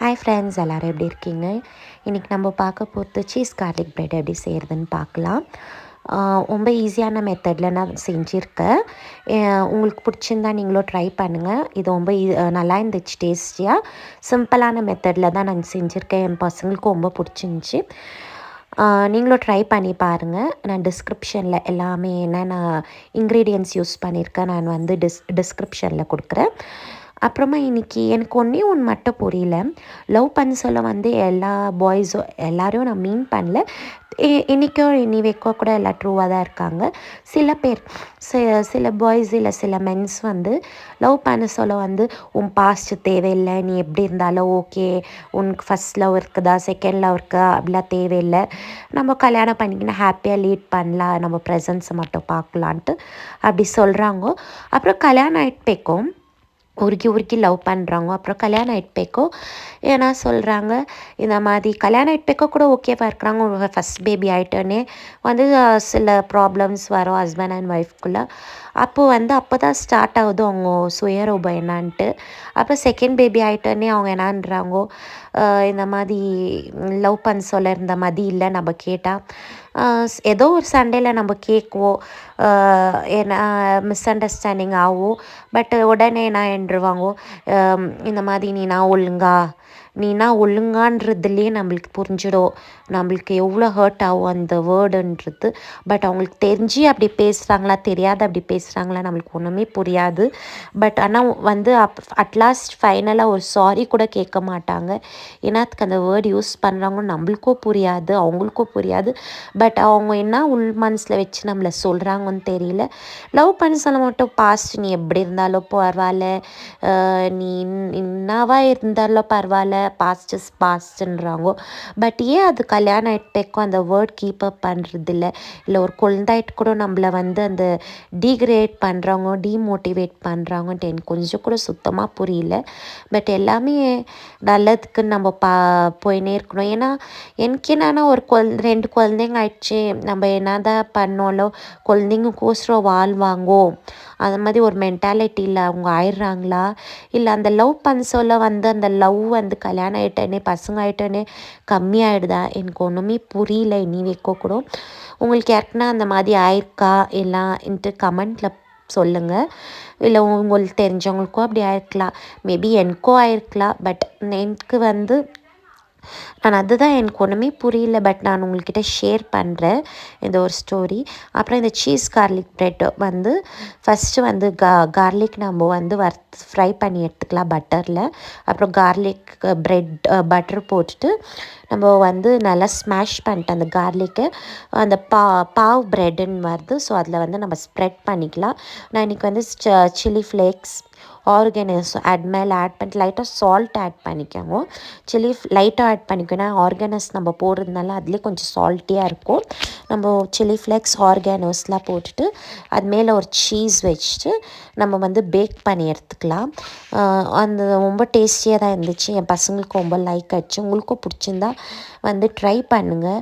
Hi friends, எல்லோரும் எப்படி இருக்கீங்க? இன்றைக்கி நம்ம பார்க்க போகிறது சீஸ் கார்லிக் ப்ரெட் எப்படி செய்கிறதுன்னு பார்க்கலாம். ரொம்ப ஈஸியான மெத்தடில் நான் செஞ்சுருக்கேன். உங்களுக்கு பிடிச்சிருந்தா நீங்களும் ட்ரை பண்ணுங்கள். இது ரொம்ப நல்லா இருந்துச்சு, டேஸ்டியாக. சிம்பிளான மெத்தடில் தான் நான் செஞ்சுருக்கேன். என் பசங்களுக்கும் ரொம்ப பிடிச்சிருந்துச்சி. நீங்களும் ட்ரை பண்ணி பாருங்கள். நான் டிஸ்கிரிப்ஷனில் எல்லாமே என்னென்ன இன்க்ரீடியன்ட்ஸ் யூஸ் பண்ணியிருக்கேன் நான் வந்து டிஸ்கிரிப்ஷனில் கொடுக்குறேன். அப்புறமா இன்றைக்கி எனக்கு ஒன்று மட்டும் புரியல. லவ் பண்ண சொல்ல வந்து எல்லா பாய்ஸும் எல்லோரையும் நான் மீன் பண்ணல. இன்றைக்கும் இனி வைக்க கூட எல்லாம் ட்ரூவாக தான் இருக்காங்க. சில பேர் சில பாய்ஸ் இல்லை சில மென்ஸ் வந்து லவ் பண்ண சொல்ல வந்து உன் பாஸ்ட் தேவையில்லை, நீ எப்படி இருந்தாலும் ஓகே, உனக்கு ஃபஸ்ட் லவ் இருக்குதா செகண்ட் லவ் இருக்கா அப்படிலாம் தேவையில்லை, நம்ம கல்யாணம் பண்ணிக்கினா ஹாப்பியாக லீட் பண்ணலாம், நம்ம ப்ரெசன்ஸை மட்டும் பார்க்கலான்ட்டு அப்படி சொல்கிறாங்க. அப்புறம் கல்யாணம் ஆகிட்டு போய்க்கும் உருக்கி லவ் பண்ணுறாங்க. அப்புறம் கல்யாணம் ஆகிட்டு போய்க்கோ ஏன்னா சொல்கிறாங்க இந்த மாதிரி கல்யாணம் ஆகிட்டு போய்க்கோ கூட ஓகேவா இருக்கிறாங்க. ஒரு ஃபஸ்ட் பேபி ஆகிட்டோன்னே வந்து சில ப்ராப்ளம்ஸ் வரும் ஹஸ்பண்ட் அண்ட் ஒய்ஃப்குள்ளே. அப்போ தான் ஸ்டார்ட் ஆகுது அவங்க சுயரூபம் என்னான்ட்டு. அப்புறம் செகண்ட் பேபி ஆகிட்டோன்னே அவங்க என்னான்றாங்கோ, இந்த மாதிரி லவ் பண்ண சொல்ல இருந்த மாதிரி இல்லை, நம்ம கேட்டால் ஏதோ ஒரு சண்டையில் நம்ம கேட்குவோம், ஏன்னா மிஸ் அண்டர்ஸ்டாண்டிங் ஆகும். பட் உடனே நான் என்றுவாங்கோ, இந்த மாதிரி நீனா ஒழுங்கான்றதுலேயே நம்மளுக்கு புரிஞ்சிடும் நம்மளுக்கு எவ்வளோ ஹர்ட் ஆகும் அந்த வேர்டுன்றது. பட் அவங்களுக்கு தெரிஞ்சு அப்படி பேசுகிறாங்களா தெரியாத அப்படி பேசுகிறாங்களா நம்மளுக்கு ஒன்றுமே புரியாது. பட் ஆனால் வந்து அட்லாஸ்ட் ஃபைனலாக ஒரு சாரி கூட கேட்க மாட்டாங்க. ஏன்னா அதுக்கு அந்த வேர்டு யூஸ் பண்ணுறாங்க நம்மளுக்கும் புரியாது, அவங்களுக்கும் புரியாது. பட் அவங்க என்ன உள் மனசில் வச்சு நம்மளை சொல்கிறாங்கன்னு தெரியல. லவ் பண்ண சொல்ல மட்டும் பாஸ்ட் நீ எப்படி இருந்தாலும் பரவாயில்ல, நீ என்னவா இருந்தாலும் பரவாயில்ல, பாஸ்ட் இஸ் பாஸ்ட்ன்றாங்க. பட் ஏன் அது கல்யாணம் ஆகிட்டேக்கும் அந்த வேர்ட் கீப் அப் பண்ணுறதில்ல? இல்லை ஒரு குழந்தாயிட்டு கூட நம்மளை வந்து அந்த டீக்ரேட் பண்ணுறாங்க, டீமோட்டிவேட் பண்ணுறாங்கன்ட்டு எனக்கு கொஞ்சம் கூட சுத்தமாக புரியல. பட் எல்லாமே நல்லதுக்கு நம்ம போயினே இருக்கணும். ஏன்னா எனக்கு என்னென்னா ஒரு 2 குழந்தைங்க ஆயிடுச்சு, நம்ம என்ன தான் பண்ணாலும் குழந்தைங்கக்கோசரம் வாழ்வாங்கோ அந்த மாதிரி ஒரு மென்டாலிட்டியில் அவங்க ஆயிடுறாங்களா? இல்லை அந்த லவ் பண்ண சொல்ல வந்து அந்த லவ் வந்து கல்யாணம் ஆகிட்டோன்னே பசங்க ஆகிட்டோன்னே கம்மியாயிடுதா? எனக்கு ஒன்றுமே புரியல இனி வைக்க கூட. உங்களுக்கு யாருக்குன்னா அந்த மாதிரி ஆயிருக்கா எல்லாம்ன்ட்டு கமெண்ட்டில் சொல்லுங்கள். இல்லை உங்களுக்கு தெரிஞ்சவங்களுக்கும் அப்படி ஆயிருக்கலாம், மேபி எனக்கும் ஆயிருக்கலாம். பட் எனக்கு வந்து நான் அதுதான் எனக்கு ஒன்றுமே புரியல. பட் நான் உங்கள்கிட்ட ஷேர் பண்ணுறேன் இந்த ஒரு ஸ்டோரி. அப்புறம் இந்த சீஸ் கார்லிக் ப்ரெட் வந்து ஃபஸ்ட்டு வந்து கார்லிக் நம்ம வந்து ஃப்ரை பண்ணி எடுத்துக்கலாம் பட்டரில். அப்புறம் கார்லிக் பட்டர் போட்டுட்டு நம்ம வந்து நல்லா ஸ்மாஷ் பண்ணிட்டு அந்த கார்லிக்கை அந்த பாவ் ப்ரெட்டுன்னு வருது, ஸோ அதில் வந்து நம்ம ஸ்ப்ரெட் பண்ணிக்கலாம். நான் இன்றைக்கி வந்து சில்லி ஃப்ளேக்ஸ் ஆர்கானஸ் மேலே ஆட் பண்ணிட்டு லைட்டாக சால்ட் ஆட் பண்ணிக்கோங்க. சில்லி லைட்டாக ஆட் பண்ணிக்கணும். ஆர்கானஸ் நம்ம போடுறதுனால அதுலேயே கொஞ்சம் சால்ட்டியாக இருக்கும். நம்ம சில்லி ஃப்ளேக்ஸ் ஆர்கானோஸ்லாம் போட்டுட்டு அது மேலே ஒரு சீஸ் வச்சுட்டு நம்ம வந்து பேக் பண்ணி எடுத்துக்கலாம். அந்த ரொம்ப டேஸ்டியாக தான் இருந்துச்சு. என் பசங்களுக்கு ரொம்ப லைக் ஆகிடுச்சு. உங்களுக்கும் பிடிச்சிருந்தா வந்து ட்ரை பண்ணுங்கள்.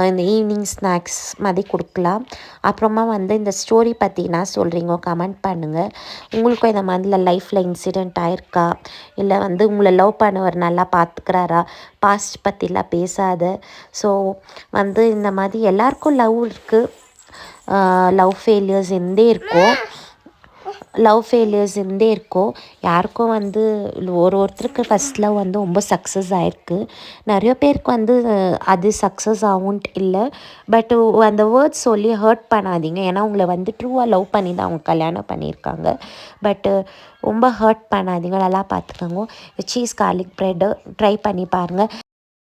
இந்த ஈவினிங் ஸ்நாக்ஸ் மாதிரி கொடுக்கலாம். அப்புறமா வந்து இந்த ஸ்டோரி பற்றி நான் சொல்கிறீங்க கமெண்ட் பண்ணுங்கள். உங்களுக்கும் இந்த மாதிரி லைஃப்பில் இன்சிடெண்ட் ஆயிருக்கா? இல்லை வந்து உங்களை லவ் பண்ணவர் நல்லா பார்த்துக்கிறாரா? பாஸ்ட் பற்றிலாம் பேசாத. ஸோ வந்து இந்த மாதிரி எல்லாருக்கும் லவ் இருக்குது, லவ் ஃபெயிலியர்ஸ் இருந்தே இருக்கும். யாருக்கும் வந்து ஒருத்தருக்கு ஃபஸ்ட் லவ் வந்து ரொம்ப சக்ஸஸ் ஆகிருக்கு. நிறைய பேருக்கு வந்து அது சக்ஸஸ் ஆகும்ன்ட்டு இல்லை. பட் அந்த வேர்ட்ஸ் சொல்லி ஹர்ட் பண்ணாதீங்க. ஏன்னா உங்களை வந்து ட்ரூவாக லவ் பண்ணி தான் அவங்க கல்யாணம் பண்ணியிருக்காங்க. பட்டு ரொம்ப ஹர்ட் பண்ணாதீங்க, நல்லா பார்த்துக்கோங்க. சீஸ் கார்லிக் ப்ரெட்டு ட்ரை பண்ணி பாருங்கள்.